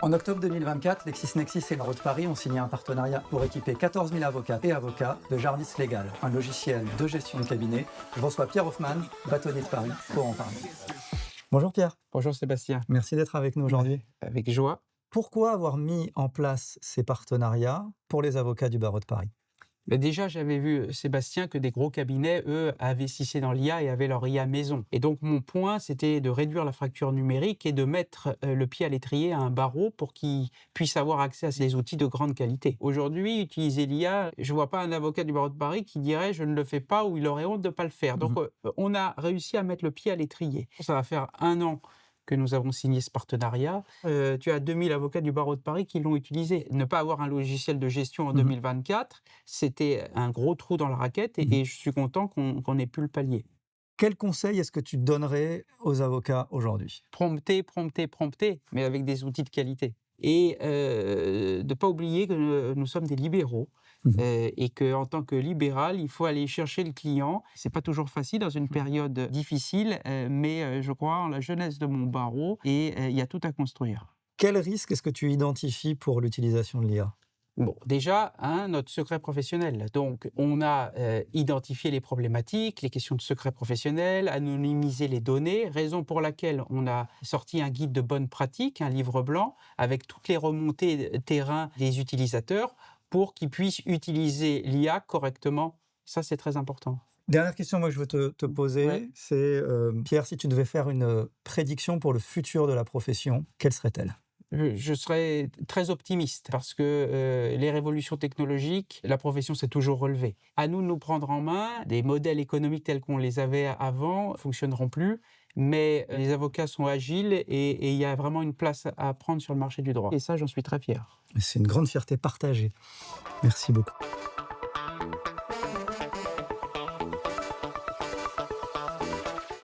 En octobre 2024, LexisNexis et Barreau de Paris ont signé un partenariat pour équiper 14 000 avocats et avocats de Jarvis Legal, un logiciel de gestion de cabinet. Je reçois Pierre Hoffman, bâtonnier de Paris, pour en parler. Bonjour Pierre. Bonjour Sébastien. Merci d'être avec nous aujourd'hui. Avec joie. Pourquoi avoir mis en place ces partenariats pour les avocats du Barreau de Paris ? Mais déjà, j'avais vu, Sébastien, que des gros cabinets, eux, investissaient dans l'IA et avaient leur IA maison. Et donc, mon point, c'était de réduire la fracture numérique et de mettre le pied à l'étrier à un barreau pour qu'il puisse avoir accès à ces outils de grande qualité. Aujourd'hui, utiliser l'IA, je ne vois pas un avocat du Barreau de Paris qui dirait « je ne le fais pas » ou il aurait honte de ne pas le faire. Donc, on a réussi à mettre le pied à l'étrier. Ça va faire 1 an que nous avons signé ce partenariat. Tu as 2000 avocats du barreau de Paris qui l'ont utilisé. Ne pas avoir un logiciel de gestion en 2024, c'était un gros trou dans la raquette et je suis content qu'on ait pu le pallier. Quel conseil est-ce que tu donnerais aux avocats aujourd'hui ? Prompter, mais avec des outils de qualité. Et de ne pas oublier que nous sommes des libéraux et qu'en tant que libéral, il faut aller chercher le client. C'est pas toujours facile dans une période difficile, mais je crois en la jeunesse de mon barreau et il y a tout à construire. Quel risque est-ce que tu identifies pour l'utilisation de l'IA ? Bon, déjà, notre secret professionnel. Donc, on a identifié les problématiques, les questions de secret professionnel, anonymisé les données, raison pour laquelle on a sorti un guide de bonnes pratiques, un livre blanc, avec toutes les remontées terrain des utilisateurs pour qu'ils puissent utiliser l'IA correctement. Ça, c'est très important. Dernière question, moi, que je veux te poser, c'est, Pierre, si tu devais faire une prédiction pour le futur de la profession, quelle serait-elle ? Je serais très optimiste parce que les révolutions technologiques, la profession s'est toujours relevée. À nous de nous prendre en main. Des modèles économiques tels qu'on les avait avant ne fonctionneront plus, mais les avocats sont agiles et il y a vraiment une place à prendre sur le marché du droit. Et ça, j'en suis très fier. C'est une grande fierté partagée. Merci beaucoup.